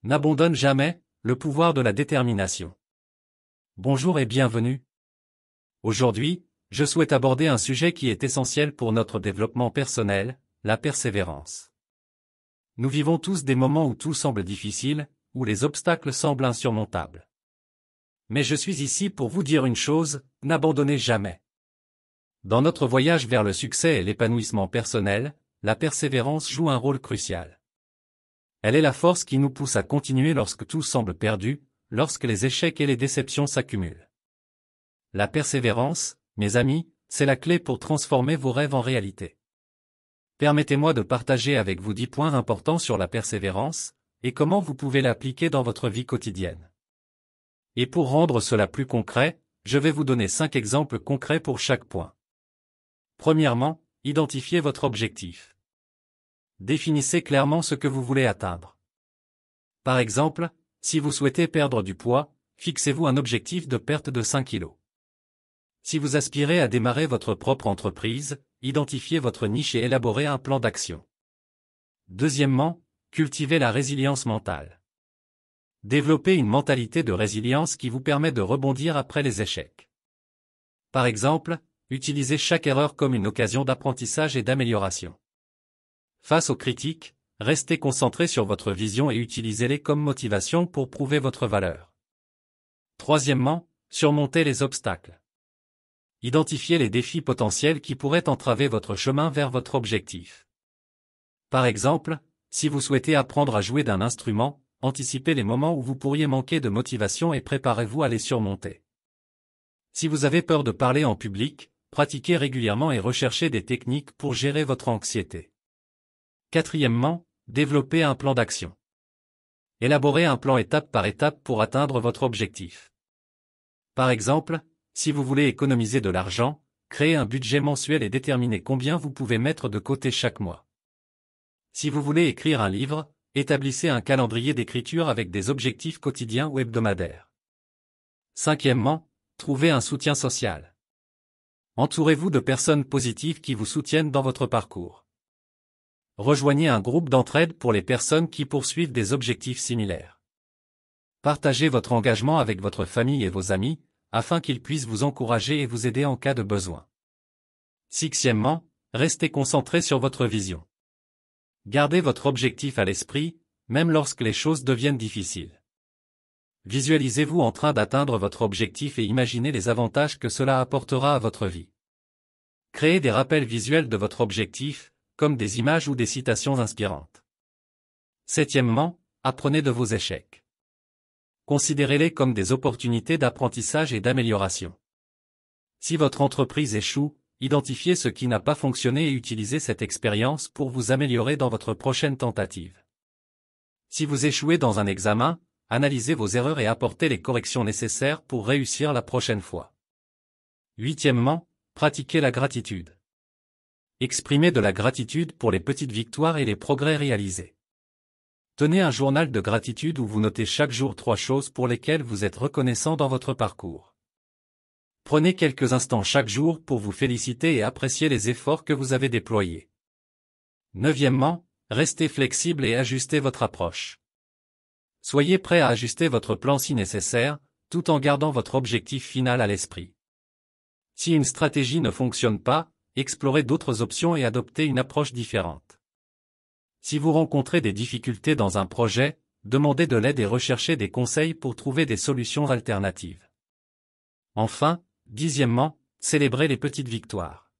N'abandonne jamais, le pouvoir de la détermination. Bonjour et bienvenue. Aujourd'hui, je souhaite aborder un sujet qui est essentiel pour notre développement personnel, la persévérance. Nous vivons tous des moments où tout semble difficile, où les obstacles semblent insurmontables. Mais je suis ici pour vous dire une chose, n'abandonnez jamais. Dans notre voyage vers le succès et l'épanouissement personnel, la persévérance joue un rôle crucial. Elle est la force qui nous pousse à continuer lorsque tout semble perdu, lorsque les échecs et les déceptions s'accumulent. La persévérance, mes amis, c'est la clé pour transformer vos rêves en réalité. Permettez-moi de partager avec vous 10 points importants sur la persévérance, et comment vous pouvez l'appliquer dans votre vie quotidienne. Et pour rendre cela plus concret, je vais vous donner 5 exemples concrets pour chaque point. Premièrement, identifiez votre objectif. Définissez clairement ce que vous voulez atteindre. Par exemple, si vous souhaitez perdre du poids, fixez-vous un objectif de perte de 5 kg. Si vous aspirez à démarrer votre propre entreprise, identifiez votre niche et élaborez un plan d'action. Deuxièmement, cultivez la résilience mentale. Développez une mentalité de résilience qui vous permet de rebondir après les échecs. Par exemple, utilisez chaque erreur comme une occasion d'apprentissage et d'amélioration. Face aux critiques, restez concentré sur votre vision et utilisez-les comme motivation pour prouver votre valeur. Troisièmement, surmontez les obstacles. Identifiez les défis potentiels qui pourraient entraver votre chemin vers votre objectif. Par exemple, si vous souhaitez apprendre à jouer d'un instrument, anticipez les moments où vous pourriez manquer de motivation et préparez-vous à les surmonter. Si vous avez peur de parler en public, pratiquez régulièrement et recherchez des techniques pour gérer votre anxiété. Quatrièmement, développez un plan d'action. Élaborez un plan étape par étape pour atteindre votre objectif. Par exemple, si vous voulez économiser de l'argent, créez un budget mensuel et déterminez combien vous pouvez mettre de côté chaque mois. Si vous voulez écrire un livre, établissez un calendrier d'écriture avec des objectifs quotidiens ou hebdomadaires. Cinquièmement, trouvez un soutien social. Entourez-vous de personnes positives qui vous soutiennent dans votre parcours. Rejoignez un groupe d'entraide pour les personnes qui poursuivent des objectifs similaires. Partagez votre engagement avec votre famille et vos amis, afin qu'ils puissent vous encourager et vous aider en cas de besoin. Sixièmement, restez concentré sur votre vision. Gardez votre objectif à l'esprit, même lorsque les choses deviennent difficiles. Visualisez-vous en train d'atteindre votre objectif et imaginez les avantages que cela apportera à votre vie. Créez des rappels visuels de votre objectif, comme des images ou des citations inspirantes. Septièmement, apprenez de vos échecs. Considérez-les comme des opportunités d'apprentissage et d'amélioration. Si votre entreprise échoue, identifiez ce qui n'a pas fonctionné et utilisez cette expérience pour vous améliorer dans votre prochaine tentative. Si vous échouez dans un examen, analysez vos erreurs et apportez les corrections nécessaires pour réussir la prochaine fois. Huitièmement, pratiquez la gratitude. Exprimez de la gratitude pour les petites victoires et les progrès réalisés. Tenez un journal de gratitude où vous notez chaque jour 3 choses pour lesquelles vous êtes reconnaissant dans votre parcours. Prenez quelques instants chaque jour pour vous féliciter et apprécier les efforts que vous avez déployés. Neuvièmement, restez flexible et ajustez votre approche. Soyez prêt à ajuster votre plan si nécessaire, tout en gardant votre objectif final à l'esprit. Si une stratégie ne fonctionne pas, explorez d'autres options et adoptez une approche différente. Si vous rencontrez des difficultés dans un projet, demandez de l'aide et recherchez des conseils pour trouver des solutions alternatives. Enfin, dixièmement, célébrez les petites victoires.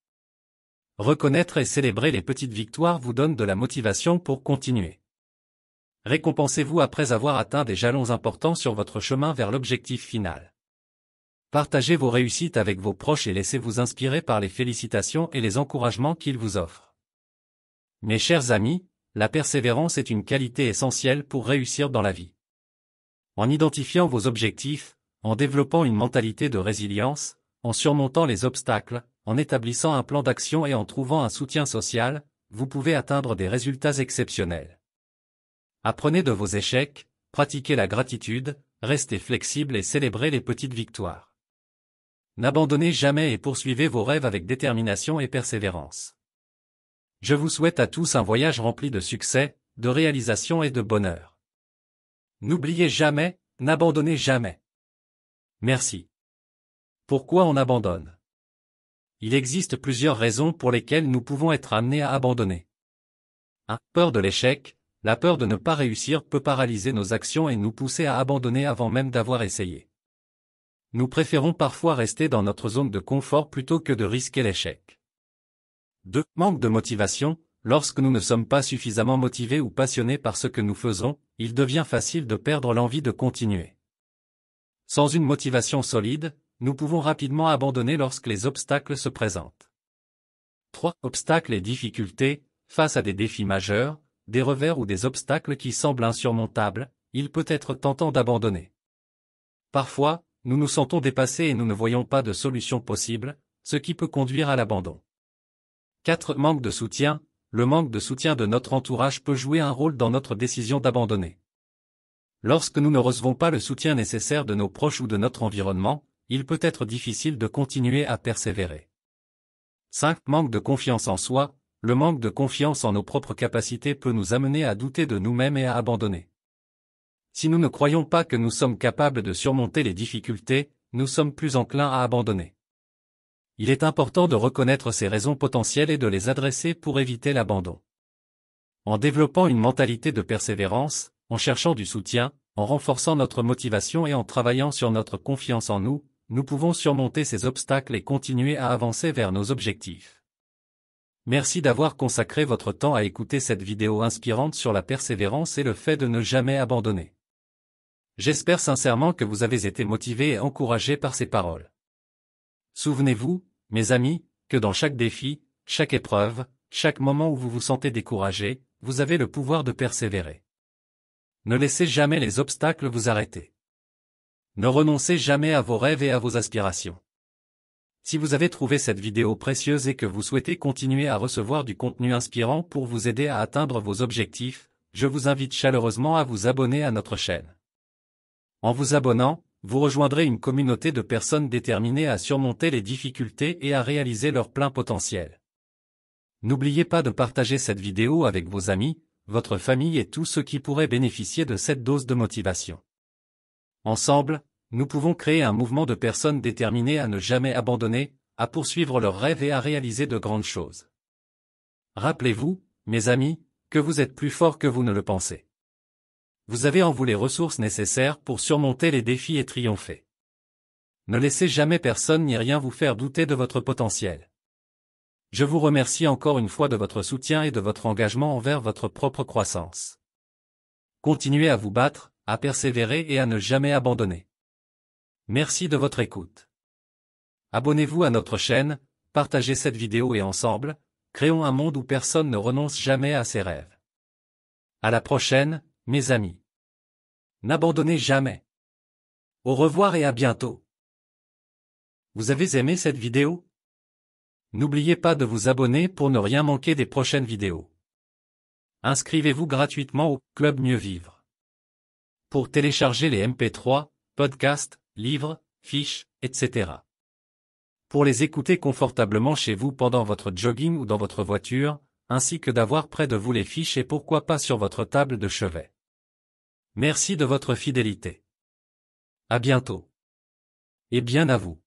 Reconnaître et célébrer les petites victoires vous donne de la motivation pour continuer. Récompensez-vous après avoir atteint des jalons importants sur votre chemin vers l'objectif final. Partagez vos réussites avec vos proches et laissez-vous inspirer par les félicitations et les encouragements qu'ils vous offrent. Mes chers amis, la persévérance est une qualité essentielle pour réussir dans la vie. En identifiant vos objectifs, en développant une mentalité de résilience, en surmontant les obstacles, en établissant un plan d'action et en trouvant un soutien social, vous pouvez atteindre des résultats exceptionnels. Apprenez de vos échecs, pratiquez la gratitude, restez flexible et célébrez les petites victoires. N'abandonnez jamais et poursuivez vos rêves avec détermination et persévérance. Je vous souhaite à tous un voyage rempli de succès, de réalisation et de bonheur. N'oubliez jamais, n'abandonnez jamais. Merci. Pourquoi on abandonne? Il existe plusieurs raisons pour lesquelles nous pouvons être amenés à abandonner. 1. Peur de l'échec. La peur de ne pas réussir peut paralyser nos actions et nous pousser à abandonner avant même d'avoir essayé. Nous préférons parfois rester dans notre zone de confort plutôt que de risquer l'échec. 2. Manque de motivation. Lorsque nous ne sommes pas suffisamment motivés ou passionnés par ce que nous faisons, il devient facile de perdre l'envie de continuer. Sans une motivation solide, nous pouvons rapidement abandonner lorsque les obstacles se présentent. 3. Obstacles et difficultés. Face à des défis majeurs, des revers ou des obstacles qui semblent insurmontables, il peut être tentant d'abandonner. Parfois, nous nous sentons dépassés et nous ne voyons pas de solution possible, ce qui peut conduire à l'abandon. 4. Manque de soutien. Le manque de soutien de notre entourage peut jouer un rôle dans notre décision d'abandonner. Lorsque nous ne recevons pas le soutien nécessaire de nos proches ou de notre environnement, il peut être difficile de continuer à persévérer. 5. Manque de confiance en soi. Le manque de confiance en nos propres capacités peut nous amener à douter de nous-mêmes et à abandonner. Si nous ne croyons pas que nous sommes capables de surmonter les difficultés, nous sommes plus enclins à abandonner. Il est important de reconnaître ces raisons potentielles et de les adresser pour éviter l'abandon. En développant une mentalité de persévérance, en cherchant du soutien, en renforçant notre motivation et en travaillant sur notre confiance en nous, nous pouvons surmonter ces obstacles et continuer à avancer vers nos objectifs. Merci d'avoir consacré votre temps à écouter cette vidéo inspirante sur la persévérance et le fait de ne jamais abandonner. J'espère sincèrement que vous avez été motivés et encouragés par ces paroles. Souvenez-vous, mes amis, que dans chaque défi, chaque épreuve, chaque moment où vous vous sentez découragé, vous avez le pouvoir de persévérer. Ne laissez jamais les obstacles vous arrêter. Ne renoncez jamais à vos rêves et à vos aspirations. Si vous avez trouvé cette vidéo précieuse et que vous souhaitez continuer à recevoir du contenu inspirant pour vous aider à atteindre vos objectifs, je vous invite chaleureusement à vous abonner à notre chaîne. En vous abonnant, vous rejoindrez une communauté de personnes déterminées à surmonter les difficultés et à réaliser leur plein potentiel. N'oubliez pas de partager cette vidéo avec vos amis, votre famille et tous ceux qui pourraient bénéficier de cette dose de motivation. Ensemble, nous pouvons créer un mouvement de personnes déterminées à ne jamais abandonner, à poursuivre leurs rêves et à réaliser de grandes choses. Rappelez-vous, mes amis, que vous êtes plus forts que vous ne le pensez. Vous avez en vous les ressources nécessaires pour surmonter les défis et triompher. Ne laissez jamais personne ni rien vous faire douter de votre potentiel. Je vous remercie encore une fois de votre soutien et de votre engagement envers votre propre croissance. Continuez à vous battre, à persévérer et à ne jamais abandonner. Merci de votre écoute. Abonnez-vous à notre chaîne, partagez cette vidéo et ensemble, créons un monde où personne ne renonce jamais à ses rêves. À la prochaine, mes amis. N'abandonnez jamais. Au revoir et à bientôt. Vous avez aimé cette vidéo? N'oubliez pas de vous abonner pour ne rien manquer des prochaines vidéos. Inscrivez-vous gratuitement au Club Mieux Vivre. Pour télécharger les MP3, podcasts, livres, fiches, etc. Pour les écouter confortablement chez vous pendant votre jogging ou dans votre voiture, ainsi que d'avoir près de vous les fiches et pourquoi pas sur votre table de chevet. Merci de votre fidélité. À bientôt. Et bien à vous.